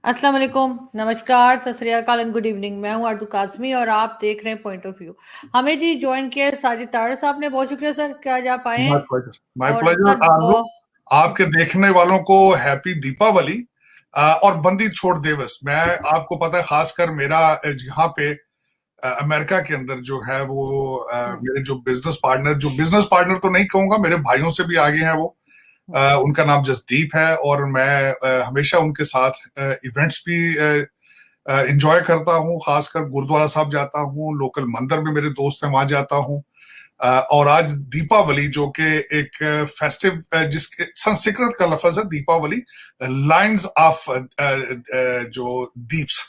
अस्सलाम वालेकुम, नमस्कार, सत श्री अकाल एंड गुड इवनिंग। मैं हूं आरजू काज़मी और आप देख रहे हैं पॉइंट ऑफ व्यू। हमें जी ज्वाइन किया है साजिद तारड़ साहब ने। बहुत शुक्रिया सर कि आज आप आए माय हैं। प्लेजर, माय और प्लेजर सर आरजू। आपके देखने वालों को हैप्पी दीपावली और बंदी छोड़ दिवस। मैं आपको पता है, खासकर मेरा यहाँ पे अमेरिका के अंदर जो है वो मेरे जो बिजनेस पार्टनर तो नहीं कहूंगा, मेरे भाइयों से भी आगे हैं वो। उनका नाम जसदीप है और मैं हमेशा उनके साथ इवेंट्स भी इंजॉय करता हूँ। खासकर गुरुद्वारा साहब जाता हूँ, लोकल मंदिर में मेरे दोस्त हैं वहां जाता हूँ। और आज दीपावली जो कि एक फेस्टिव, जिसके संस्कृत का लफ्ज है दीपावली, लाइन्स ऑफ जो दीप्स,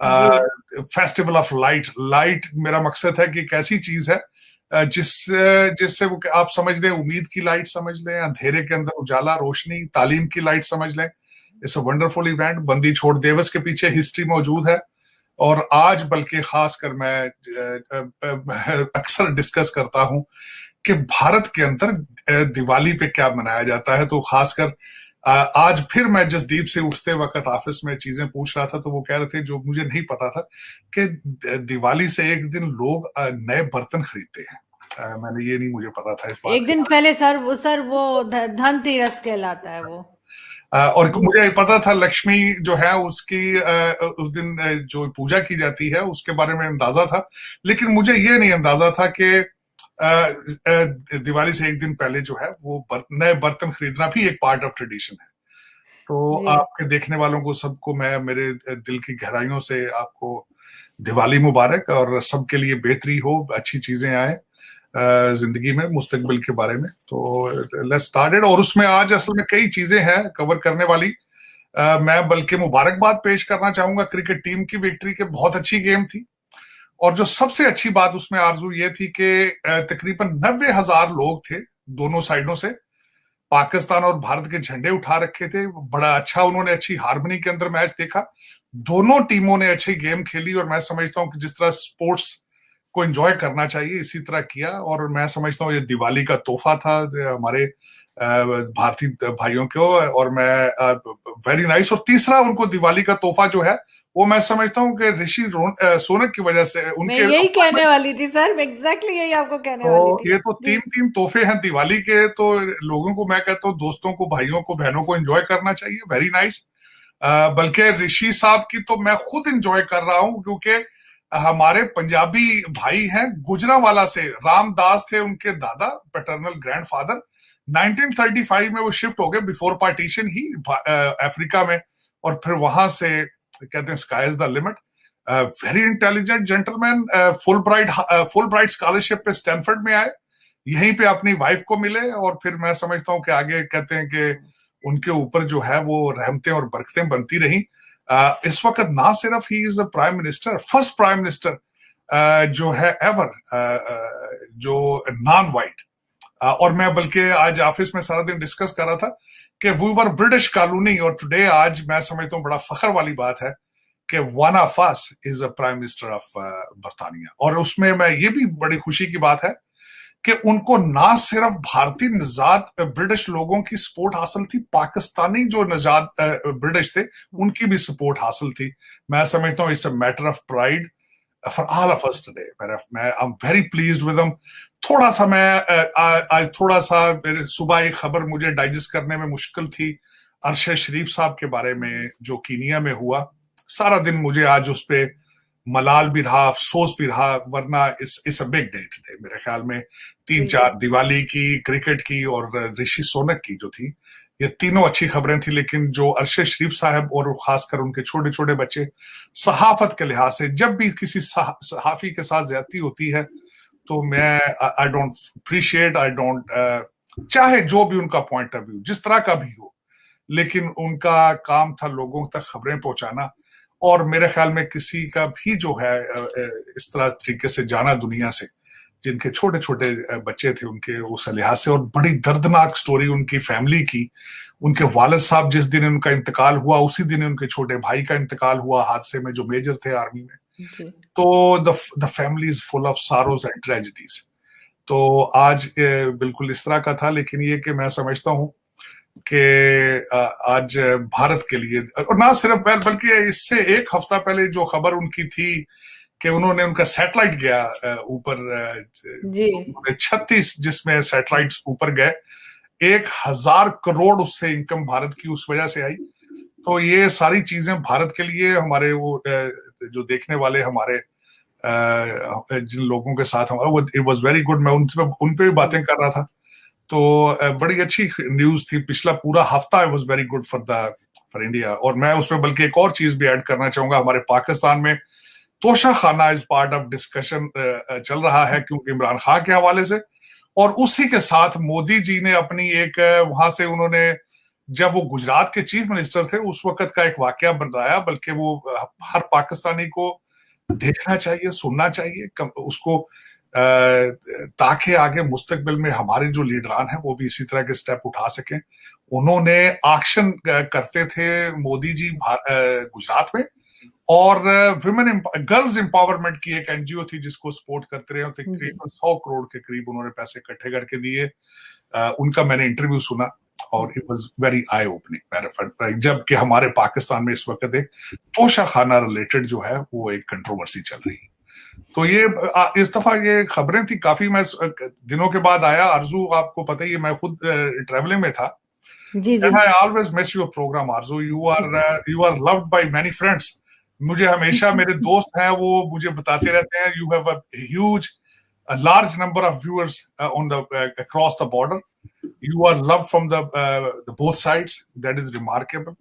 जी फेस्टिवल ऑफ लाइट। लाइट मेरा मकसद है कि एक ऐसी चीज है जिससे वो आप समझ लें, उम्मीद की लाइट समझ लें, अंधेरे के अंदर उजाला, रोशनी, तालीम की लाइट समझ लें। It's a wonderful event. बंदी छोड़ दिवस के पीछे हिस्ट्री मौजूद है। और आज बल्कि खासकर मैं अक्सर डिस्कस करता हूं कि भारत के अंदर दिवाली पे क्या मनाया जाता है। तो खासकर आज फिर मैं जसदीप से उठते वक्त ऑफिस में चीजें पूछ रहा था, तो वो कह रहे थे जो मुझे नहीं पता था कि दिवाली से एक दिन लोग नए बर्तन खरीदते हैं। मैंने ये नहीं, मुझे पता था इस बात एक दिन पहले सर वो धनतेरस कहलाता है वो। का। और मुझे पता था लक्ष्मी जो है उसकी उस दिन जो पूजा की जाती है उसके बारे में अंदाजा था, लेकिन मुझे ये नहीं अंदाजा था कि दिवाली से एक दिन पहले जो है वो नए बर्तन खरीदना भी एक पार्ट ऑफ ट्रेडिशन है। तो जी आपके देखने वालों को सबको मैं मेरे दिल की गहराइयों से आपको दिवाली मुबारक, और सबके लिए बेहतरी हो, अच्छी चीजें आए जिंदगी में, मुस्तकबिल के बारे में। तो लेट्स स्टार्टेड। और उसमें आज असल में कई चीजें हैं कवर करने वाली। मैं बल्कि मुबारकबाद पेश करना चाहूंगा क्रिकेट टीम की विक्ट्री के। बहुत अच्छी गेम थी। और जो सबसे अच्छी बात उसमें आरजू ये थी कि तकरीबन 90,000 लोग थे दोनों साइडों से। पाकिस्तान और भारत के झंडे उठा रखे थे। बड़ा अच्छा, उन्होंने अच्छी हार्मनी के अंदर मैच देखा। दोनों टीमों ने अच्छी गेम खेली और मैं समझता हूं कि जिस तरह स्पोर्ट्स को एंजॉय करना चाहिए इसी तरह किया। और मैं समझता हूँ ये दिवाली का तोहफा था हमारे भारतीय भाइयों को। और मैं वेरी नाइस। और तीसरा उनको दिवाली का तोहफा जो है वो मैं समझता हूँ कि ऋषि सोनक की वजह से मैं उनके। यही कहने वाली थी सर, मैं एग्जैक्टली यही आपको कहने वाली तो थी। ये तो जी तीन तीन तोहफे हैं दिवाली के। तो लोगों को मैं कहता हूँ, दोस्तों को, भाइयों को, बहनों को एंजॉय करना चाहिए। Very nice. बल्कि ऋषि साहब की तो मैं खुद एंजॉय कर रहा हूं, क्योंकि हमारे पंजाबी भाई हैं। गुजरांवाला से रामदास थे उनके दादा, पैटर्नल ग्रैंडफादर। 1935 में वो शिफ्ट हो गए, बिफोर पार्टीशन ही, अफ्रीका में। और फिर वहां से कहते हैं sky is the limit. Very intelligent gentleman. Full bright scholarship पे स्टैनफोर्ड में आए, यहीं पे अपनी वाइफ को मिले। और फिर मैं समझता हूं कि आगे कहते हैं कि उनके ऊपर जो है वो रहमतें और बरकतें बनती रही। इस वक्त ना सिर्फ he is prime minister, first prime minister जो है एवर, जो नॉन वाइट। और मैं बल्कि आज ऑफिस में सारा दिन डिस्कस कर रहा था कि वी वर ब्रिटिश कॉलोनी, और टुडे आज मैं समझता हूँ बड़ा फख्र वाली बात है कि one of us is a prime minister of बरतानिया। और उसमें मैं ये भी बड़ी खुशी की बात है कि उनको ना सिर्फ भारतीय नजात ब्रिटिश लोगों की सपोर्ट हासिल थी, पाकिस्तानी जो नजात ब्रिटिश थे उनकी भी सपोर्ट हासिल थी। मैं समझता हूँ it's a matter of pride for all of us today. मैं I am very pleased with them. थोड़ा सा मैं आज थोड़ा सा सुबह एक खबर मुझे डाइजेस्ट करने में मुश्किल थी, अरशद शरीफ साहब के बारे में जो कीनिया में हुआ। सारा दिन मुझे आज उस पर मलाल भी रहा, अफसोस भी रहा, वरना it's a big day today. मेरे ख्याल में तीन बिल्कुल। चार, दिवाली की, क्रिकेट की और ऋषि सोनक की जो थी, ये तीनों अच्छी खबरें थी। लेकिन जो अरशद शरीफ साहब और खासकर उनके छोटे छोटे बच्चे, सहाफत के लिहाज से जब भी किसी सहाफी के साथ ज्यादती होती है तो मैं I don't appreciate, I don't, चाहे जो भी उनका पॉइंट ऑफ व्यू जिस तरह का भी हो, लेकिन उनका काम था लोगों तक खबरें पहुंचाना। और मेरे ख्याल में किसी का भी जो है इस तरह तरीके से जाना दुनिया से, जिनके छोटे छोटे बच्चे थे उनके उस लिहाज से। और बड़ी दर्दनाक स्टोरी उनकी फैमिली की। उनके वालिद साहब जिस दिन उनका इंतकाल हुआ उसी दिन उनके छोटे भाई का इंतकाल हुआ हादसे में, जो मेजर थे आर्मी में। जी तो the family is full of sorrows and tragedies. तो आज बिल्कुल इस तरह का था। लेकिन ये कि मैं समझता हूँ कि आज भारत के लिए, और ना सिर्फ बल्कि इससे एक हफ्ता पहले जो खबर उनकी थी कि उन्होंने उनका सैटेलाइट गया ऊपर, जी 36 जिसमें सैटेलाइट्स ऊपर गए, 1,000 करोड़ उससे इनकम भारत की उस वजह से आई। तो ये सारी चीजें भारत के लिए, हमारे वो जो देखने वाले हमारे जिन लोगों के साथ हमारा, वो इट वाज वेरी गुड। मैं उन पे भी बातें कर रहा था, तो बड़ी अच्छी न्यूज थी। पिछला पूरा हफ्ता was very good for India. और मैं उसमें बल्कि एक और चीज भी ऐड करना चाहूंगा, हमारे पाकिस्तान में तोशा खाना इज पार्ट ऑफ डिस्कशन चल रहा है, क्योंकि इमरान खान के हवाले से। और उसी के साथ मोदी जी ने अपनी एक वहां से उन्होंने, जब वो गुजरात के चीफ मिनिस्टर थे उस वक्त का एक वाकया बताया, बल्कि वो हर पाकिस्तानी को देखना चाहिए, सुनना चाहिए उसको, ताकि आगे मुस्तकबिल में हमारे जो लीडरान हैं वो भी इसी तरह के स्टेप उठा सकें। उन्होंने एक्शन करते थे मोदी जी गुजरात में, और विमेन गर्ल्स एम्पावरमेंट की एक एनजीओ थी जिसको सपोर्ट करते रहे, तकरीबन 100 करोड़ के करीब उन्होंने पैसे इकट्ठे करके दिए। उनका मैंने इंटरव्यू सुना और it was very I opening, जबकि हमारे पाकिस्तान में इस वक्त एक तोशा खाना रिलेटेड जो है वो एक कंट्रोवर्सी चल रही है। तो ये इस दफा ये खबरें थी काफी। मैं दिनों के बाद आया, आरजू आपको पता ही है मैं खुद ट्रैवलिंग में था। जी जी And I always miss your program, Arzu. You are loved by many friends. मुझे हमेशा मेरे दोस्त हैं वो मुझे बताते रहते हैं, you have a large number of viewers on the across the border. You are loved from the both sides. That is remarkable.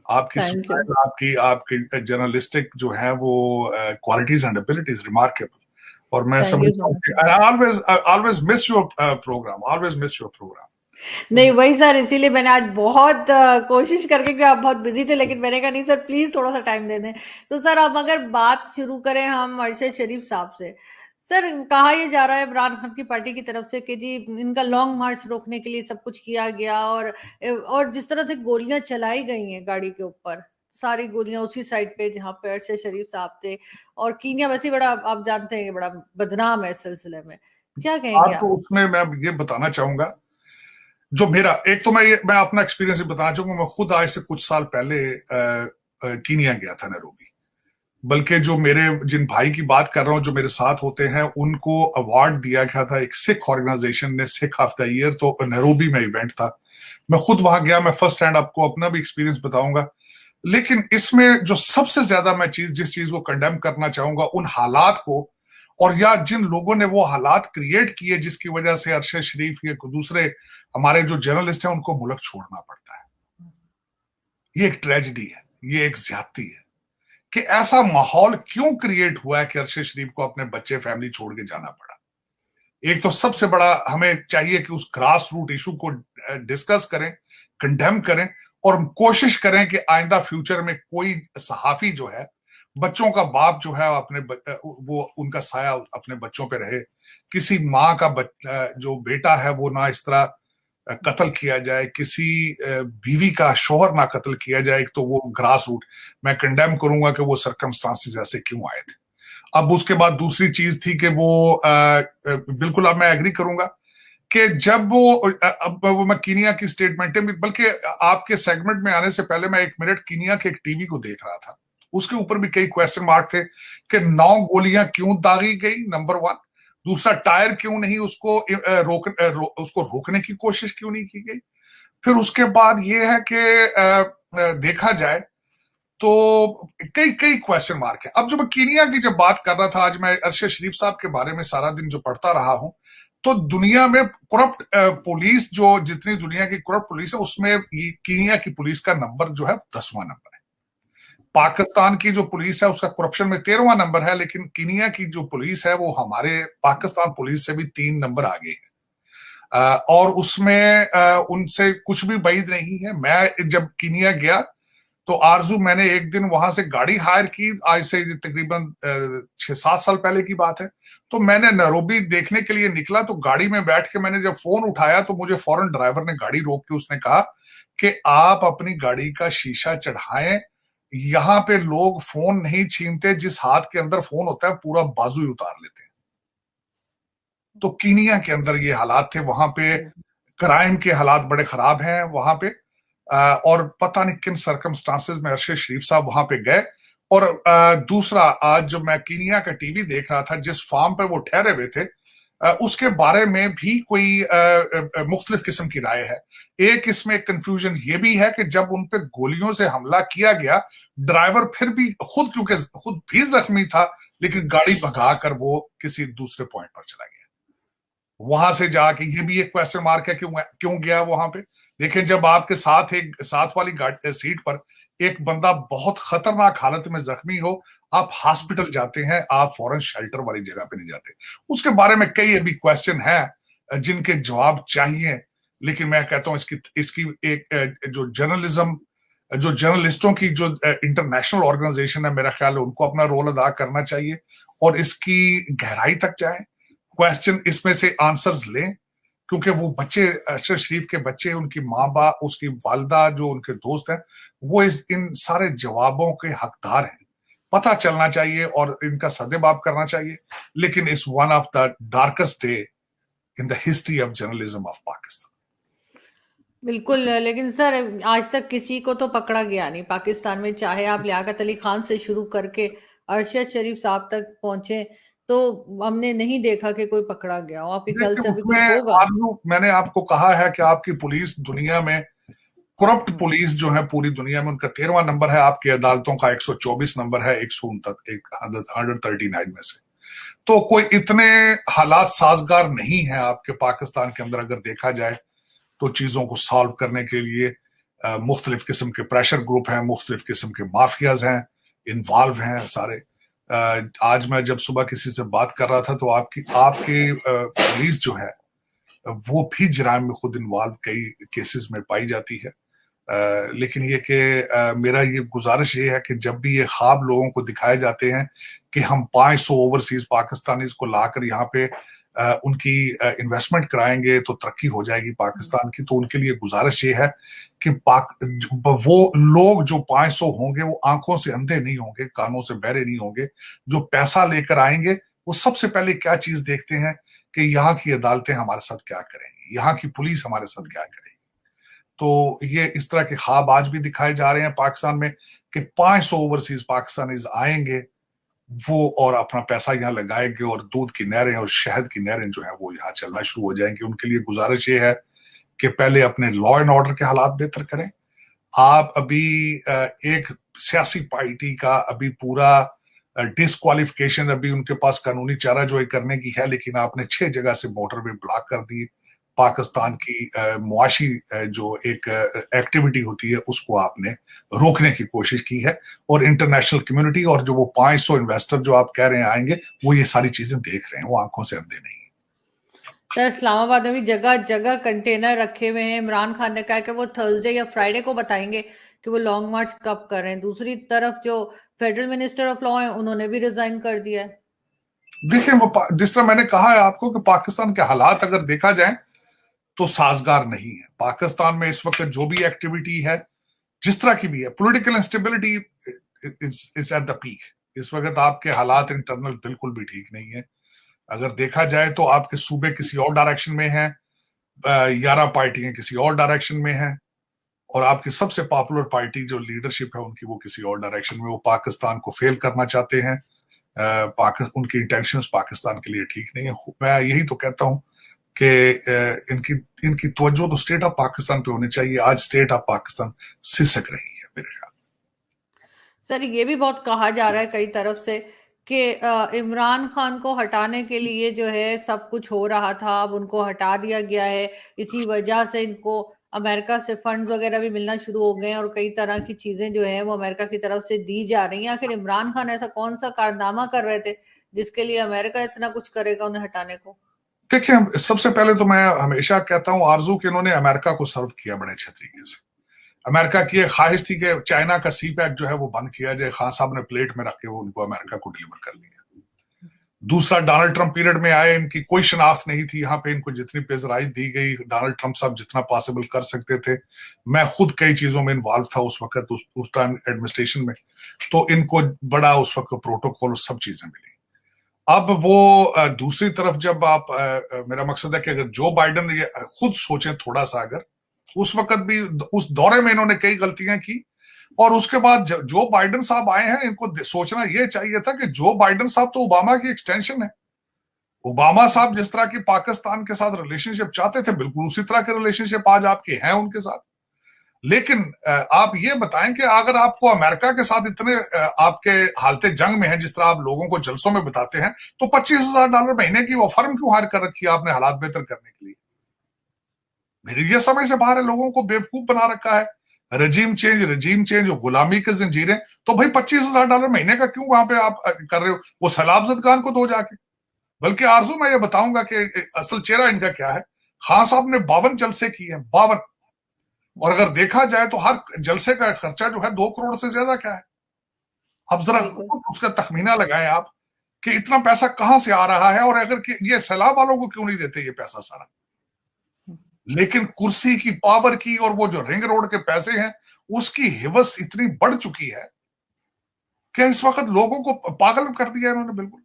आपकी स्माइल, आपकी जर्नलिस्टिक जो है वो क्वालिटीज एंड एबिलिटीज रिमार्केबल। और मैं समझता हूँ कि I always miss your program. Always miss your program. नहीं वही सर, इसीलिए मैंने आज बहुत कोशिश करके, कि आप बहुत बिजी थे, लेकिन मैंने कहा नहीं सर प्लीज थोड़ा सा टाइम दे दें। तो सर अब अगर बात शुरू करें हम अरशद शरीफ साहब से। सर कहा यह जा रहा है इमरान खान की पार्टी की तरफ से कि जी इनका लॉन्ग मार्च रोकने के लिए सब कुछ किया गया, और जिस तरह से गोलियां चलाई गई हैं गाड़ी के ऊपर, सारी गोलियां उसी साइड पे जहां पे अरशद शरीफ साहब थे। और कीनिया वैसे बड़ा, आप जानते हैं, बड़ा बदनाम है इस सिलसिले में, क्या कहेंगे आप? तो उसमें मैं ये बताना चाहूंगा, जो मेरा एक तो मैं अपना एक्सपीरियंस भी बताना चाहूंगा। मैं खुद आज से कुछ साल पहले कीनिया गया था, नैरोबी। बल्कि जो मेरे जिन भाई की बात कर रहा हूं जो मेरे साथ होते हैं, उनको अवार्ड दिया गया था एक सिख ऑर्गेनाइजेशन ने, सिख ऑफ द ईयर। तो नैरोबी में इवेंट था, मैं खुद वहां गया। मैं फर्स्ट हैंड आपको अपना भी एक्सपीरियंस बताऊंगा। लेकिन इसमें जो सबसे ज्यादा मैं जिस चीज को कंडेम करना चाहूंगा, उन हालात को, और या जिन लोगों ने वो हालात क्रिएट किए जिसकी वजह से अरशद शरीफ या दूसरे हमारे जो जर्नलिस्ट हैं उनको मुल्क छोड़ना पड़ता है। ये एक ट्रेजेडी है, ये एक ज्यादती है कि ऐसा माहौल क्यों क्रिएट हुआ है कि अरशद शरीफ को अपने बच्चे फैमिली छोड़ के जाना पड़ा। एक तो सबसे बड़ा हमें चाहिए कि उस ग्रास रूट इशू को डिस्कस करें, कंडेम करें, और कोशिश करें कि आइंदा फ्यूचर में कोई सहाफी जो है, बच्चों का बाप जो है, अपने वो उनका साया अपने बच्चों पे रहे। किसी माँ का जो बेटा है वो ना इस तरह कत्ल किया जाए, किसी बीवी का शोहर ना कत्ल किया जाए। एक तो वो ग्रास रूट मैं कंडेम करूंगा कि वो सर्कमस्टांसेस ऐसे क्यों आए थे। अब उसके बाद दूसरी चीज थी कि वो बिल्कुल, अब मैं एग्री करूंगा कि जब वो मैं कीनिया की स्टेटमेंट में, बल्कि आपके सेगमेंट में आने से पहले मैं 1 मिनट कीनिया के एक टीवी को देख रहा था, उसके ऊपर भी कई क्वेश्चन मार्क थे कि 9 गोलियां क्यों दागी गई, नंबर 1। दूसरा, टायर क्यों नहीं उसको उसको रोकने की कोशिश क्यों नहीं की गई। फिर उसके बाद ये है कि देखा जाए तो कई कई क्वेश्चन मार्क है। अब जो मैं कीनिया की जब बात कर रहा था, आज मैं अरशद शरीफ साहब के बारे में सारा दिन जो पढ़ता रहा हूं, तो दुनिया में करप्ट पुलिस, जो जितनी दुनिया की करप्ट पुलिस है, उसमें कीनिया की पुलिस का नंबर जो है 10वां नंबर है। पाकिस्तान की जो पुलिस है उसका करप्शन में 13वां नंबर है, लेकिन कीनिया की जो पुलिस है वो हमारे पाकिस्तान पुलिस से भी 3 नंबर आगे है। और उसमें उनसे कुछ भी बैद नहीं है। मैं जब कीनिया गया तो आरजू, मैंने एक दिन वहां से गाड़ी हायर की, आज से तकरीबन 6-7 साल पहले की बात है। तो मैंने नैरोबी देखने के लिए निकला, तो गाड़ी में बैठ के मैंने जब फोन उठाया तो मुझे फौरन ड्राइवर ने गाड़ी रोक के उसने कहा कि आप अपनी गाड़ी का शीशा चढ़ाएं, यहाँ पे लोग फोन नहीं छीनते, जिस हाथ के अंदर फोन होता है पूरा बाजू ही उतार लेते हैं। तो कीनिया के अंदर ये हालात थे। वहां पे क्राइम के हालात बड़े खराब हैं वहां पे। और पता नहीं किन सर्कमस्टांसेस में अरशद शरीफ साहब वहां पे गए। और दूसरा, आज जो मैं कीनिया का टीवी देख रहा था, जिस फार्म पे वो ठहरे हुए थे, उसके बारे में भी कोई मुख्तलिफ किस्म की राय है। एक इसमें कंफ्यूजन ये भी है कि जब उन पे गोलियों से हमला किया गया, ड्राइवर फिर भी खुद, क्योंकि खुद भी जख्मी था, लेकिन गाड़ी भगाकर वो किसी दूसरे पॉइंट पर चला गया। वहां से जाके ये भी एक क्वेश्चन मार्क है, क्यों क्यों गया वहां पे। लेकिन जब आपके साथ एक साथ वाली सीट पर एक बंदा बहुत खतरनाक हालत में जख्मी हो, आप हॉस्पिटल जाते हैं, आप फौरन शेल्टर वाली जगह पे नहीं जाते। उसके बारे में कई अभी क्वेश्चन है जिनके जवाब चाहिए। लेकिन मैं कहता हूं इसकी इसकी एक जो जर्नलिज्म, जो जर्नलिस्टों की जो इंटरनेशनल ऑर्गेनाइजेशन है, मेरा ख्याल है उनको अपना रोल अदा करना चाहिए और इसकी गहराई तक जाए, क्वेश्चन इसमें से आंसर्स लें। क्योंकि वो बच्चे, अरशद शरीफ के बच्चे, उनकी माँ बाप, उसकी वालदा, जो उनके दोस्त हैं, वो इन सारे जवाबों के हकदार हैं। पता चलना चाहिए और इनका सदेबाब करना चाहिए। लेकिन इस one of the darkest day in the history of journalism of Pakistan. बिल्कुल, लेकिन सर आज तक किसी को तो पकड़ा गया नहीं पाकिस्तान में, चाहे आप लियाकत अली खान से शुरू करके अरशद शरीफ साहब तक पहुंचे, तो हमने नहीं देखा कि कोई पकड़ा गया हो। आपके ख्याल देखिए, से अभी कुछ उसमें होगा? मैंने आपको कहा है कि आपकी पुलिस दुनिया में, करप्ट पुलिस जो है पूरी दुनिया में, उनका 13वां नंबर है, आपकी अदालतों का 124 नंबर है 139 में से। तो कोई इतने हालात साजगार नहीं है आपके पाकिस्तान के अंदर, अगर देखा जाए तो चीजों को सॉल्व करने के लिए मुख्तलिफ किस्म के प्रेशर ग्रुप हैं, मुख्तलिफ किस्म के माफियाज हैं, इन्वॉल्व हैं सारे। आज मैं जब सुबह किसी से बात कर रहा था, तो आपकी आपकी पुलिस जो है वो भी जराइम में खुद इन्वॉल्व कई केसेस में पाई जाती है। लेकिन ये कि मेरा ये गुजारिश ये है कि जब भी ये ख्वाब लोगों को दिखाए जाते हैं कि हम 500 ओवरसीज पाकिस्तानीज को लाकर यहाँ पे उनकी इन्वेस्टमेंट कराएंगे तो तरक्की हो जाएगी पाकिस्तान की, तो उनके लिए गुजारिश ये है कि वो लोग जो 500 होंगे, वो आंखों से अंधे नहीं होंगे, कानों से बहरे नहीं होंगे। जो पैसा लेकर आएंगे, वो सबसे पहले क्या चीज देखते हैं कि यहाँ की अदालतें हमारे साथ क्या करेंगी, यहाँ की पुलिस हमारे साथ क्या करेगी। तो ये इस तरह के ख्वाब आज भी दिखाए जा रहे हैं पाकिस्तान में कि 500 ओवरसीज पाकिस्तानीज आएंगे वो और अपना पैसा यहाँ लगाएंगे, और दूध की नहरें और शहद की नहरें जो है वो यहाँ चलना शुरू हो जाएंगी। उनके लिए गुजारिश ये है कि पहले अपने लॉ एंड ऑर्डर के हालात बेहतर करें। आप अभी एक सियासी पार्टी का अभी पूरा डिस्क्वालिफिकेशन, अभी उनके पास कानूनी चारा जो है करने की है, लेकिन आपने 6 जगह से मोटरवे ब्लॉक कर दी। पाकिस्तान की मुआशी जो एक एक्टिविटी होती है उसको आपने रोकने की कोशिश की है। और इंटरनेशनल कम्युनिटी और जो वो 500 इन्वेस्टर जो आप कह रहे हैं आएंगे, वो ये सारी चीजें देख रहे हैं, वो आंखों से अंधे नहीं। सर इस्लामाबाद में भी जगह जगह कंटेनर रखे हुए हैं। इमरान खान ने कहा कि वो थर्सडे या फ्राइडे को बताएंगे कि वो लॉन्ग मार्च कब कर रहे हैं। दूसरी तरफ जो फेडरल मिनिस्टर ऑफ लॉ है, उन्होंने भी रिजाइन कर दिया है। देखिए, वो जिस तरह मैंने कहा है आपको कि पाकिस्तान के हालात अगर देखा जाए तो साजगार नहीं है। पाकिस्तान में इस वक्त जो भी एक्टिविटी है, जिस तरह की भी है, political instability is at the peak. इस वक्त आपके हालात इंटरनल बिल्कुल भी ठीक नहीं है। अगर देखा जाए तो आपके सूबे किसी और डायरेक्शन में हैं, 11 पार्टियां किसी और डायरेक्शन में हैं, और आपकी सबसे पॉपुलर पार्टी जो लीडरशिप है उनकी, वो किसी और डायरेक्शन में, वो पाकिस्तान को फेल करना चाहते हैं। उनकी इंटेंशंस पाकिस्तान के लिए ठीक नहीं है। मैं यही तो कहता हूं कि इनकी इनकी तवज्जो तो स्टेट ऑफ पाकिस्तान पे होनी चाहिए। आज स्टेट ऑफ पाकिस्तान सिसक रही है मेरे ख्याल। सर ये भी बहुत कहा जा रहा है कई तरफ से कि इमरान खान को हटाने के लिए जो है सब कुछ हो रहा था, अब उनको हटा दिया गया है। इसी वजह से इनको अमेरिका से फंड्स वगैरह भी मिलना शुरू हो गए हैं और कई तरह की चीजें जो है वो अमेरिका की तरफ से दी जा रही हैं। आखिर इमरान खान ऐसा कौन सा कारनामा कर रहे थे जिसके लिए अमेरिका इतना कुछ करेगा उन्हें हटाने को? देखिए, सबसे पहले तो मैं हमेशा कहता हूं आरजू कि इन्होंने अमेरिका को सर्व किया बड़े अच्छे तरीके से। अमेरिका की एक ख्वाहिश थी कि चाइना का सी पैक जो है वो बंद किया जाए। खान साहब ने प्लेट में रख के वो उनको अमेरिका को डिलीवर कर दिया। दूसरा, डोनाल्ड ट्रंप पीरियड में आए, इनकी कोई शनाख्त नहीं थी यहाँ पे, इनको जितनी पेशराई दी गई, डोनाल्ड ट्रंप साहब जितना पॉसिबल कर सकते थे। मैं खुद कई चीजों में इन्वॉल्व था उस वक्त, उस टाइम एडमिनिस्ट्रेशन में, तो इनको बड़ा उस वक्त प्रोटोकॉल सब चीजें मिली। अब वो दूसरी तरफ जब आप मेरा मकसद है कि अगर जो बाइडन ये खुद सोचें थोड़ा सा, अगर उस वक्त भी उस दौरे में इन्होंने कई गलतियां की। और उसके बाद जो बाइडेन साहब आए हैं, इनको सोचना यह चाहिए था कि जो बाइडेन साहब तो ओबामा की एक्सटेंशन है। ओबामा साहब जिस तरह की पाकिस्तान के साथ रिलेशनशिप चाहते थे, बिल्कुल उसी तरह के रिलेशनशिप आज आपके हैं उनके साथ। लेकिन आप ये बताएं कि अगर आपको अमेरिका के साथ इतने आपके हालते जंग में है, जिस तरह आप लोगों को जलसों में बताते हैं, तो $25,000 महीने की वो फर्म क्यों हायर कर रखी है आपने हालात बेहतर करने के लिए? मेरी ये समझ से बाहर है, लोगों को बेवकूफ बना रखा है। रजीम चेंज, गुलामी के जंजीरें, तो भाई $25,000 महीने का क्यों वहां पे आप कर रहे हो? वो सैलाब जदगान को दो जाके। बल्कि आरजू मैं ये बताऊंगा कि असल चेहरा इनका क्या है। खान साहब ने 52 जलसे किए हैं, 52। और अगर देखा जाए तो हर जलसे का खर्चा जो है 2 करोड़ से ज्यादा क्या है। अब जरा उसका तखमीना लगाएं आप कि इतना पैसा कहां से आ रहा है, और अगर ये सैलाब वालों को क्यों नहीं देते ये पैसा सारा। लेकिन कुर्सी की, पावर की, और वो जो रिंग रोड के पैसे हैं उसकी हिवस इतनी बढ़ चुकी है कि इस वक्त लोगों को पागल कर दिया इन्होंने बिल्कुल।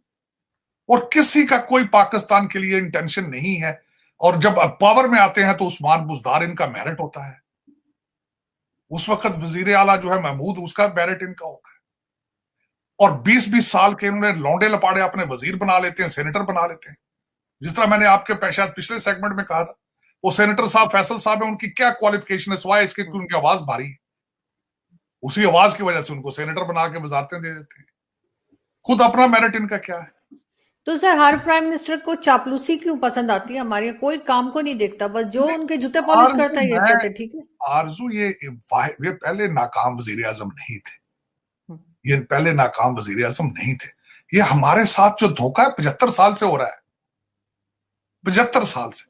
और किसी का कोई पाकिस्तान के लिए इंटेंशन नहीं है। और जब पावर में आते हैं तो उस्मान बुज़दार इनका मेरिट होता है। उस वक्त वजीर आला जो है महमूद, उसका मेरिट इनका होता है। और 20-20 साल के इन्होंने लौंडे लपाड़े अपने वजीर बना लेते हैं, सेनेटर बना लेते हैं। जिस तरह मैंने आपके शायद पिछले सेगमेंट में कहा था, वो सेनेटर साहब फैसल साहब है, उनकी क्या क्वालिफिकेशन है सिवाय इसके कि उनकी आवाज भारी है। उसी आवाज की वजह से उनको सेनेटर बना के वजारतें दे देते हैं। खुद अपना मेरिट इनका क्या है? तो सर हर प्राइम मिनिस्टर को चापलूसी क्यों पसंद आती है? हमारे यहाँ कोई काम को नहीं देखता, बस जो उनके जूते पॉलिश करता है ये कहते हैं ठीक है। आरजू ये पहले नाकाम वजीर आजम नहीं थे। ये पहले नाकाम वजीर आजम नहीं थे। ये हमारे साथ जो धोखा है 75 साल से हो रहा है, 75 साल से।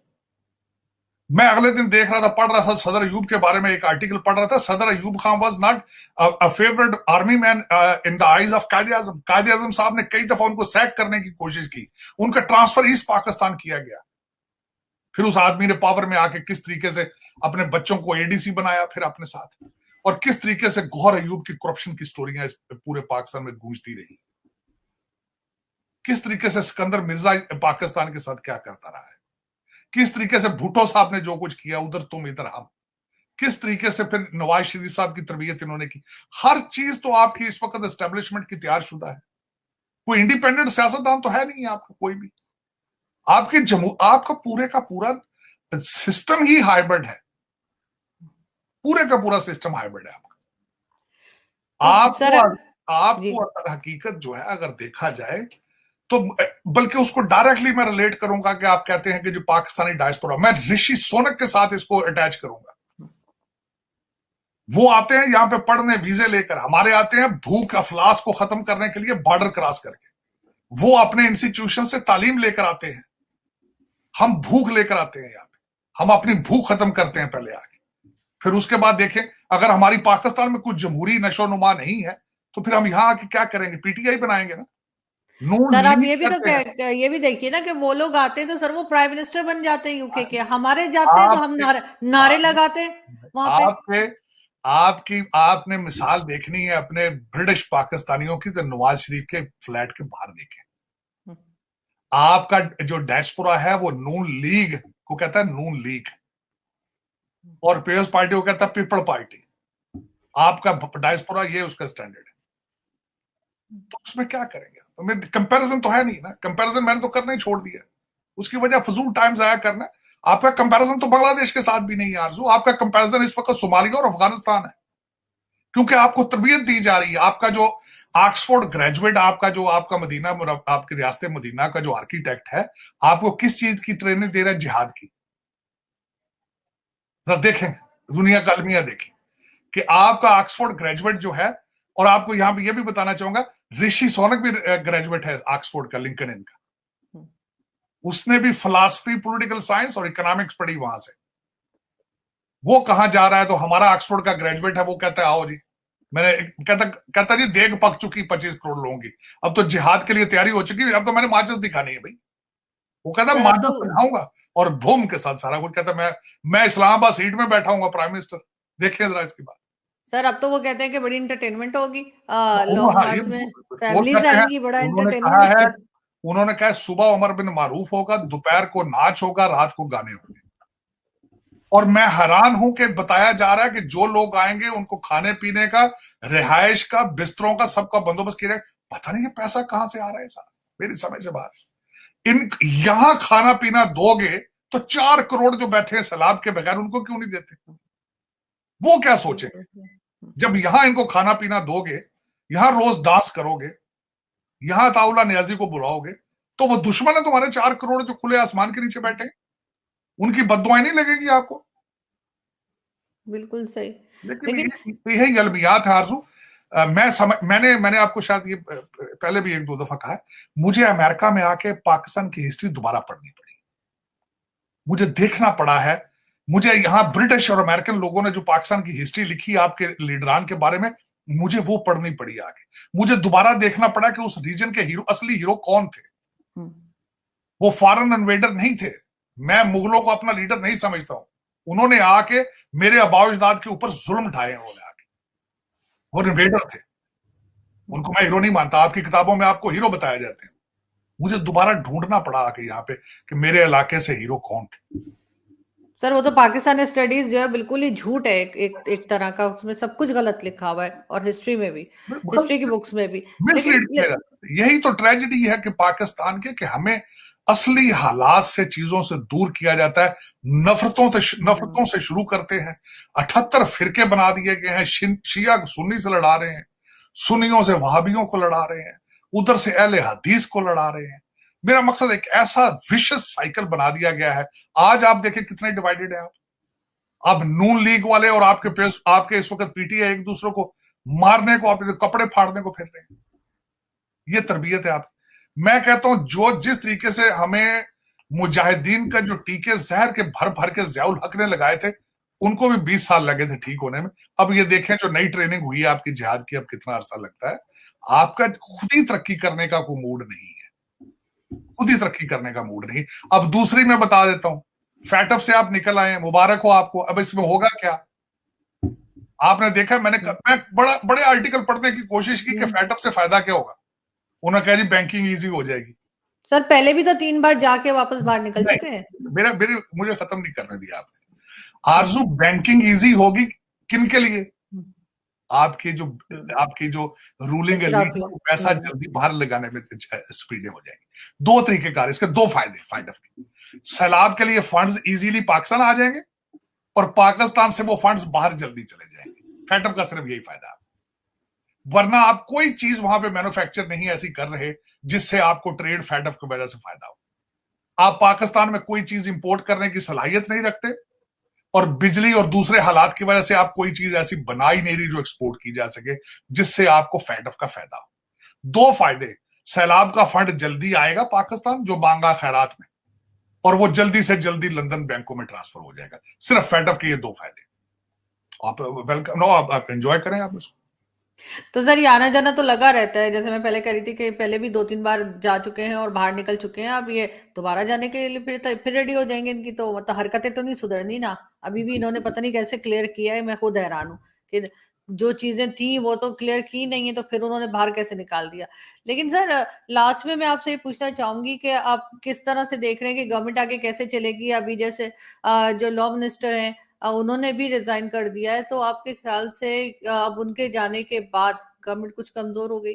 मैं अगले दिन देख रहा था, पढ़ रहा था सदर अयूब के बारे में, एक आर्टिकल पढ़ रहा था। सदर Ayub Khan was not a favourite army man in the eyes of कायदे आजम। कायदे आजम साहब ने कई दफा उनको सैक करने की कोशिश की, उनका ट्रांसफर ईस्ट पाकिस्तान किया गया। फिर उस आदमी ने पावर में आके किस तरीके से अपने बच्चों को एडीसी बनाया फिर अपने साथ, और किस तरीके से गौहर अयूब की करप्शन की स्टोरियां इस पूरे पाकिस्तान में गूंजती रही। किस तरीके से सिकंदर मिर्जा पाकिस्तान के साथ क्या करता रहा है, किस तरीके से भुट्टो साहब ने जो कुछ किया, उधर तुम इधर हम, किस तरीके से फिर नवाज शरीफ साहब की तरबियत इन्होंने की। हर चीज तो आपकी इस वक्त एस्टेब्लिशमेंट की तैयारशुदा है। कोई इंडिपेंडेंट सियासतदान तो है नहीं आपका कोई भी। आपका पूरे का पूरा सिस्टम ही हाइब्रिड है। पूरे का पूरा सिस्टम हाइब्रिड है आपका। आपको हकीकत जो है अगर देखा जाए तो, बल्कि उसको डायरेक्टली मैं रिलेट करूंगा कि आप कहते हैं कि जो पाकिस्तानी डायस्पोरा, मैं ऋषि सोनक के साथ इसको अटैच करूंगा। वो आते हैं यहां पे पढ़ने वीजे लेकर, हमारे आते हैं भूख अफलास को खत्म करने के लिए बॉर्डर क्रॉस करके। वो अपने इंस्टीट्यूशन से तालीम लेकर आते हैं, हम भूख लेकर आते हैं यहाँ पे। हम अपनी भूख खत्म करते हैं पहले आके, फिर उसके बाद देखें अगर हमारी पाकिस्तान में कुछ जमहूरी नशोनुमा नहीं है तो फिर हम यहाँ आके क्या करेंगे? पीटीआई बनाएंगे ना। सर आप ये भी तो ये भी देखिए ना कि वो लोग आते हैं तो सर वो प्राइम मिनिस्टर बन जाते हैं यूके के, हमारे जाते हैं तो हम नारे लगाते हैं वहां पे। आपने मिसाल देखनी है अपने ब्रिटिश पाकिस्तानियों की तो नवाज शरीफ के फ्लैट के बाहर देखें। आपका जो डायस्पोरा है वो नून लीग को कहता है नून लीग, और पीपल्स पार्टी को कहता है पीपल पार्टी। आपका डायस्पोरा ये उसका स्टैंडर्ड है। तो उसमें क्या करेंगे? तो कंपैरिजन तो है नहीं ना। कंपैरिजन मैंने तो करना ही छोड़ दिया, उसकी वजह फजूल टाइम जाया करना। आपका कंपैरिजन तो बांग्लादेश के साथ भी नहीं है आरजू। आपका कंपैरिजन इस वक्त सोमालिया और अफगानिस्तान है, क्योंकि आपको तरबियत दी जा रही है। आपका जो ऑक्सफोर्ड ग्रेजुएट, आपका मदीना, आपकी रियासत मदीना का जो आर्किटेक्ट है, आपको किस चीज की ट्रेनिंग दे रहा है? जिहाद की। जरा देखें, दुनिया का अलमिया देखें कि आपका ऑक्सफोर्ड ग्रेजुएट जो है, और आपको यहां पे यह भी बताना चाहूंगा ऋषि सोनक भी ग्रेजुएट है ऑक्सफोर्ड का, लिंकन इनका। उसने भी फिलॉसफी, पॉलिटिकल साइंस और इकोनॉमिक्स पढ़ी वहां से। वो कहां जा रहा है? तो हमारा ऑक्सफोर्ड का ग्रेजुएट है, वो कहता है आओ जी। मैंने कहता जी देख पक चुकी 25 करोड़ लोगों की, अब तो जिहाद के लिए तैयारी हो चुकी है, अब तो मैंने माचिस दिखानी है भाई। वो कहता माचिस दिखाऊंगा और भूम के साथ सारा कुछ। कहता मैं इस्लामाबाद सीट में बैठा हूँ प्राइम मिनिस्टर। देखिए जरा इसकी बात। सर अब तो वो कहते हैं कि बड़ी एंटरटेनमेंट होगी लॉन्ग मार्च में, फैमिलीज आएंगी, बड़ा एंटरटेनमेंट। उन्होंने कहा सुबह उमर बिन मारूफ होगा, दोपहर को नाच होगा, रात को गाने होंगे। और मैं हैरान हूं कि बताया जा रहा है कि जो लोग आएंगे उनको खाने पीने का, रिहाइश का, बिस्तरों का, सबका बंदोबस्त किया जाए। पता नहीं ये पैसा कहां से आ रहा है सारा, मेरी समझ से बाहर। इन यहां खाना पीना दोगे तो 4 करोड़ जो बैठे हैं सैलाब के बगैर, उनको क्यों नहीं देते? वो क्या सोचेंगे? जब यहां इनको खाना पीना दोगे, यहां रोज दास करोगे, यहां ताउला नियाजी को बुलाओगे, तो वो दुश्मन है तुम्हारे 4 करोड़ जो खुले आसमान के नीचे बैठे हैं, उनकी बद्दुआएं नहीं लगेगी आपको? बिल्कुल सही। लेकिन लेकिन यही अलमियात है आरजू। मैंने आपको शायद ये पहले भी 1-2 दफा कहा है, मुझे अमेरिका में आके पाकिस्तान की हिस्ट्री दोबारा पढ़नी पड़ी, मुझे देखना पड़ा है। मुझे यहाँ ब्रिटिश और अमेरिकन लोगों ने जो पाकिस्तान की हिस्ट्री लिखी आपके लीडरान के बारे में, मुझे वो पढ़नी पड़ी आगे। मुझे दोबारा देखना पड़ा कि उस रीजन के हीरो, असली हीरो कौन थे। वो फॉरेन इन्वेडर नहीं थे। मैं मुगलों को अपना लीडर नहीं समझता हूं। उन्होंने आके मेरे आबाओ-अजदाद के ऊपर जुल्म ढाए, उन्होंने आके, वो इन्वेडर थे। उनको मैं हीरो नहीं मानता। आपकी किताबों में आपको हीरो बताए जाते हैं। मुझे दोबारा ढूंढना पड़ा आके यहाँ पे कि मेरे इलाके से हीरो कौन थे। सर वो तो पाकिस्तानी स्टडीज जो है बिल्कुल ही झूठ है, एक तरह का, उसमें सब कुछ गलत लिखा हुआ है, और हिस्ट्री में भी, हिस्ट्री की बुक्स में भी। मिसलीड लेकिन किया। यही तो ट्रेजेडी है कि पाकिस्तान के, कि हमें असली हालात से, चीजों से दूर किया जाता है। नफरतों से शुरू करते हैं। 78 फिरके बना दिए गए हैं। शिया सुन्नी से लड़ा रहे हैं, सुन्नियों से वहाबियों को लड़ा रहे हैं, उधर से अहले हदीस को लड़ा रहे हैं। मेरा मकसद एक ऐसा विशेष साइकिल बना दिया गया है। आज आप देखें कितने डिवाइडेड है आप। अब नून लीग वाले और आपके इस वक्त पीटीआई एक दूसरे को मारने को, अपने कपड़े फाड़ने को फिर रहे हैं। ये तरबियत है आप। मैं कहता हूं जो जिस तरीके से हमें मुजाहिदीन का जो टीके जहर के भर भर के ज़ियाउल हक ने लगाए थे, उनको भी 20 साल लगे थे ठीक होने में। अब ये देखें जो नई ट्रेनिंग हुई है आपकी जिहाद की, अब कितना अरसा लगता है। आपका खुद ही तरक्की करने का कोई मूड नहीं है, खुद ही तरक्की करने का मूड नहीं। अब दूसरी मैं बता देता हूं, फैटअप से आप निकल आए, मुबारक हो आपको। अब इसमें होगा क्या? आपने देखा, मैं बड़े आर्टिकल पढ़ने की कोशिश की कि फैटअप से फायदा क्या होगा। उन्होंने कहा जी बैंकिंग इजी हो जाएगी। सर पहले भी तो 3 बार जाके वापस बाहर निकल चुके हैं। मुझे खत्म नहीं करने दिया आपने। आरजू, बैंकिंग इजी होगी किन के लिए? आपकी जो रूलिंग एलीट, पैसा जल्दी बाहर लगाने में स्पीडें हो जाएंगी। 2 तरीके कार, इसके 2 फायदे सैलाब के लिए फंड्स इजीली पाकिस्तान आ जाएंगे, और पाकिस्तान से वो फंड्स बाहर जल्दी चले जाएंगे। फैटअप का सिर्फ यही फायदा है। वरना आप कोई चीज वहां पे मैन्युफैक्चर नहीं ऐसी कर रहे जिससे आपको ट्रेड फैटअप की वजह से फायदा हो। आप पाकिस्तान में कोई चीज इंपोर्ट करने की सलाहियत नहीं रखते, और बिजली और दूसरे हालात की वजह से आप कोई चीज ऐसी बना ही नहीं रही जो एक्सपोर्ट की जा सके जिससे आपको फैटअप का फायदा हो। 2 फायदे, सैलाब का फंड जल्दी आएगा पाकिस्तान जो मांगा खैरात में, और वो जल्दी से जल्दी लंदन बैंकों में ट्रांसफर हो जाएगा। सिर्फ फैटअप के ये 2 फायदे। आप वेलकम, नो, आप एंजॉय करें आप इसको। तो सर ये आना जाना तो लगा रहता है, जैसे मैं पहले कह रही थी कि पहले भी 2-3 बार जा चुके हैं और बाहर निकल चुके हैं। अब ये दोबारा जाने के लिए फिर रेडी हो जाएंगे। इनकी तो मतलब हरकतें तो नहीं सुधरनी ना। अभी भी इन्होंने पता नहीं कैसे क्लियर किया है, मैं खुद हैरान हूँ कि जो चीजें थी वो तो क्लियर की नहीं है, तो फिर उन्होंने बाहर कैसे निकाल दिया। लेकिन सर लास्ट में मैं आपसे ये पूछना चाहूंगी कि आप किस तरह से देख रहे हैं कि गवर्नमेंट आगे कैसे चलेगी। अभी जैसे जो लॉ मिनिस्टर हैं उन्होंने भी रिजाइन कर दिया है, तो आपके ख्याल से अब उनके जाने के बाद गवर्नमेंट कुछ कमजोर हो गई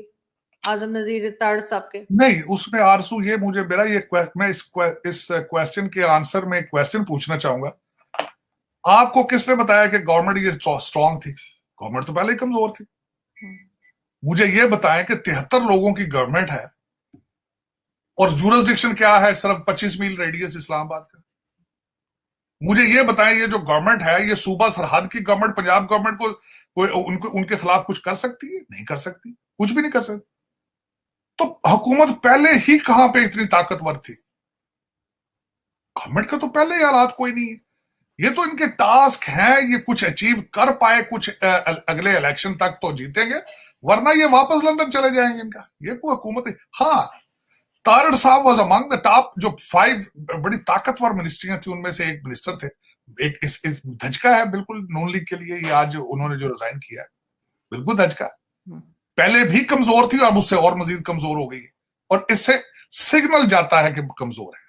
आजम नजीर ताड़ साहब के? नहीं, उसमें आरसू ये मुझे मेरा ये मैं इस क्वेश्चन के आंसर में एक क्वेश्चन पूछना चाहूंगा। आपको किसने बताया कि गवर्नमेंट ये स्ट्रांग थी? गवर्नमेंट तो पहले ही कमजोर थी। मुझे ये बताएं कि 73 लोगों की गवर्नमेंट है, और जुरिस्डिक्शन क्या है? सिर्फ 25 मील रेडियस इस्लामाबाद का। मुझे ये बताएं, ये जो गवर्नमेंट है, ये सूबा सरहद की गवर्नमेंट, पंजाब गवर्नमेंट को उनके खिलाफ कुछ कर सकती है? नहीं कर सकती, कुछ भी नहीं कर सकती। तो हुकूमत पहले ही कहां पे इतनी ताकतवर थी? गवर्नमेंट का तो पहले ही हालात कोई नहीं है। ये तो इनके टास्क हैं, ये कुछ अचीव कर पाए, कुछ अगले इलेक्शन तक तो जीतेंगे, वरना ये वापस लंदन चले जाएंगे। इनका ये कोई हुकूमत है। हाँ, तारड़ साहब वाज अमंग द टॉप, जो 5 बड़ी ताकतवर मिनिस्ट्रियां थी उनमें से एक मिनिस्टर थे। एक इस धचका है बिल्कुल नून लीग के लिए, ये आज उन्होंने जो रिजाइन किया है, बिल्कुल धचका। पहले भी कमजोर थी, अब उससे और मजीद कमजोर हो गई, और इससे सिग्नल जाता है कि कमजोर है।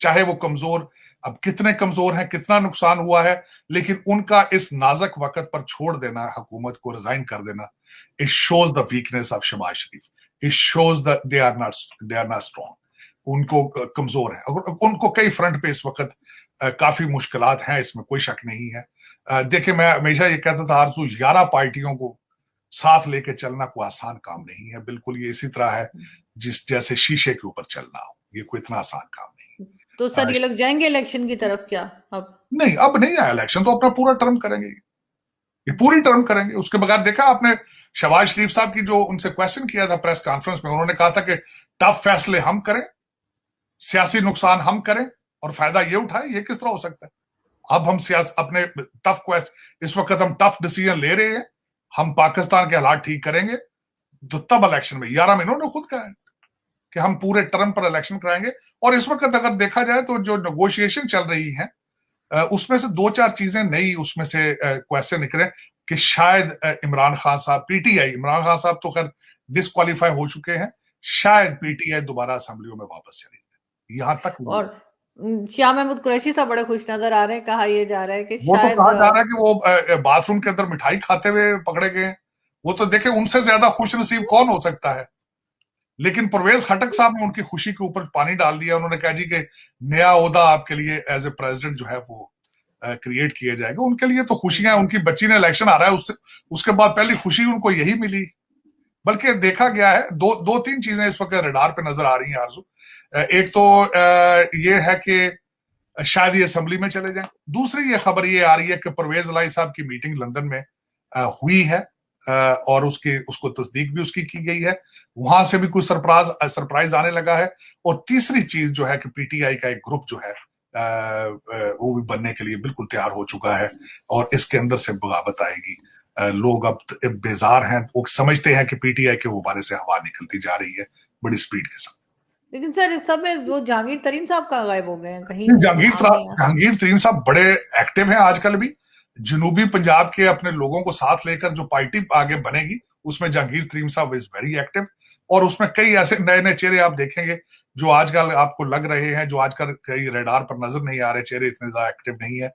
चाहे वो कमजोर अब कितने कमजोर हैं, कितना नुकसान हुआ है, लेकिन उनका इस नाजुक वक्त पर छोड़ देना, हुकूमत को रिजाइन कर देना, it shows the weakness of Shehbaz Sharif, it shows the they are not strong, उनको कमजोर है। उनको कई फ्रंट पे इस वक्त काफी मुश्किलात हैं, इसमें कोई शक नहीं है। देखिए, मैं हमेशा ये कहता था आरज़ू, 11 पार्टियों को साथ लेके चलना कोई आसान काम नहीं है। बिल्कुल ये इसी तरह है जैसे शीशे के ऊपर चलना हो, ये कोई इतना आसान काम नहीं। तो सर ये लोग जाएंगे इलेक्शन की तरफ क्या अब? नहीं, अब नहीं है इलेक्शन, तो अपना पूरा टर्म करेंगे, ये पूरी टर्म करेंगे। उसके बगैर देखा आपने शहबाज शरीफ साहब की जो उनसे क्वेश्चन किया था प्रेस कॉन्फ्रेंस में, उन्होंने कहा था कि टफ फैसले हम करें, सियासी नुकसान हम करें और फायदा ये उठाए। ये किस तरह हो सकता है? अब हम अपने टफ क्वेश्चन, इस वक्त हम टफ डिसीजन ले रहे हैं, हम पाकिस्तान के हालात ठीक करेंगे, तो तब इलेक्शन में 11 में इन्होंने खुद कहा है कि हम पूरे टर्म पर इलेक्शन कराएंगे। और इस वक्त अगर देखा जाए तो जो नेगोशिएशन चल रही है उसमें से 2-4 चीजें नई उसमें से क्वेश्चन निकले कि शायद इमरान खान साहब, पीटीआई, इमरान खान साहब तो खैर डिस्क्वालीफाई हो चुके हैं, शायद पीटीआई दोबारा असेंबलियों में वापस चली जाए, यहां तक। और शाह महमूद कुरैशी साहब बड़े खुश नजर आ रहे हैं, कहा यह जा रहा है कि वो तो शायद कहा जा रहा है कि वो बाथरूम के अंदर मिठाई खाते हुए पकड़े गए। वो तो देखे, उनसे ज्यादा खुश नसीब कौन हो सकता है। लेकिन परवेज खटक साहब ने उनकी खुशी के ऊपर पानी डाल दिया। उन्होंने कहा जी कि नया ओहदा आपके लिए एज ए प्रेसिडेंट जो है वो क्रिएट किया जाएगा। उनके लिए तो खुशियां, उनकी बच्ची ने इलेक्शन आ रहा है, उसके बाद पहली खुशी उनको यही मिली। बल्कि देखा गया है दो तीन चीजें इस वक्त रडार पे नजर आ रही हैं आरजू। एक तो ये है कि शायद ये असेंबली में चले जाएं। दूसरी ये खबर ये आ रही है कि परवेज इलाही साहब की मीटिंग लंदन में हुई है और उसको तस्दीक भी उसकी की गई है, वहां से भी कुछ सरप्राइज आने लगा है। और तीसरी चीज जो है कि पीटीआई का एक ग्रुप जो है वो भी बनने के लिए बिल्कुल तैयार हो चुका है और इसके अंदर से बगावत आएगी। लोग अब बेजार हैं, वो समझते हैं कि पीटीआई के मुबारे से हवा निकलती जा रही है बड़ी स्पीड के साथ। लेकिन सर इस सब में वो जहांगीर तरीन साहब कहाँ गायब हो गए हैं? कहीं जहांगीर तरीन साहब बड़े एक्टिव हैं आजकल भी। जनूबी पंजाब के अपने लोगों को साथ लेकर जो पार्टी आगे बनेगी उसमें जहांगीर तरीन साहब इज वेरी एक्टिव। और उसमें कई ऐसे नए नए चेहरे आप देखेंगे जो आजकल आपको लग रहे हैं, जो आजकल कई रेडार पर नजर नहीं आ रहे चेहरे, इतने ज्यादा एक्टिव नहीं है।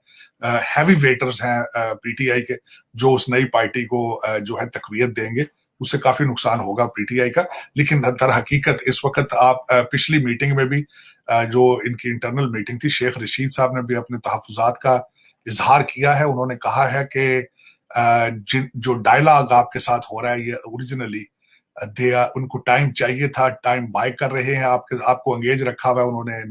हैवी वेटर्स हैं पीटीआई के, जो उस नई पार्टी को जो है तकवीयत देंगे। उससे काफी नुकसान होगा पीटीआई का। लेकिन दर हकीकत इस वक्त आप पिछली मीटिंग में भी जो इनकी इंटरनल मीटिंग थी, शेख रशीद साहब ने भी अपने तहफुजात का इजहार किया है। उन्होंने कहा है कि जो डायलॉग आपके साथ हो रहा है ये ओरिजिनली उनको टाइम चाहिए था, टाइम बाय कर रहे हैं, आपको एंगेज रखा हुआ है उन्होंने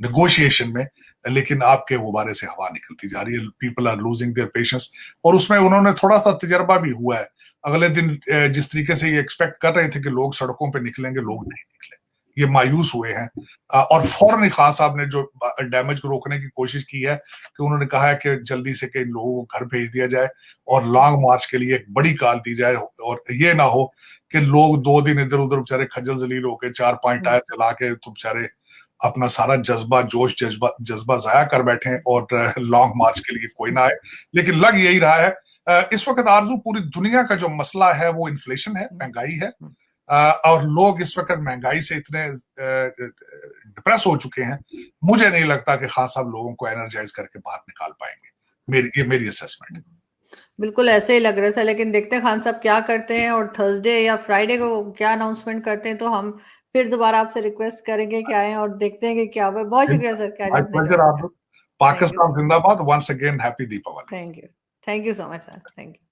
नेगोशिएशन में, लेकिन आपके मुबारे से हवा निकलती जा रही है। People are losing their patience. और उसमें उन्होंने थोड़ा सा तजर्बा भी हुआ है। अगले दिन जिस तरीके से ये एक्सपेक्ट कर रहे थे कि लोग सड़कों पे निकलेंगे, लोग नहीं निकले, ये मायूस हुए हैं। और फौरन खान साहब ने जो डैमेज को रोकने की कोशिश की है कि उन्होंने कहा है कि जल्दी से कि इन लोगों को घर भेज दिया जाए और लॉन्ग मार्च के लिए एक बड़ी कॉल दी जाए। और ये ना हो कि लोग 2 दिन इधर उधर बेचारे खज्जल जलील होकर 4-5 टायर चला के तो बेचारे अपना सारा जज्बा जाया कर बैठे और लॉन्ग मार्च के लिए कोई ना आए। लेकिन लग यही रहा है इस वक्त आरजू, पूरी दुनिया का जो मसला है वो इन्फ्लेशन है, महंगाई है। और लोग इस वक्त महंगाई से इतने डिप्रेस हो चुके हैं, मुझे नहीं लगता कि खान साहब लोगों को एनर्जाइज करके बाहर निकाल पाएंगे। ये मेरी असेसमेंट है। बिल्कुल ऐसे ही लग रहा था, लेकिन देखते हैं खान साहब क्या करते हैं और थर्सडे या फ्राइडे को क्या अनाउंसमेंट करते हैं, तो हम फिर दोबारा आपसे रिक्वेस्ट करेंगे कि आए और देखते हैं कि क्या हुआ। बहुत शुक्रिया सर, क्या पाकिस्तान जिंदाबाद। Once again happy Deepawali. Thank you so much sir, thank you.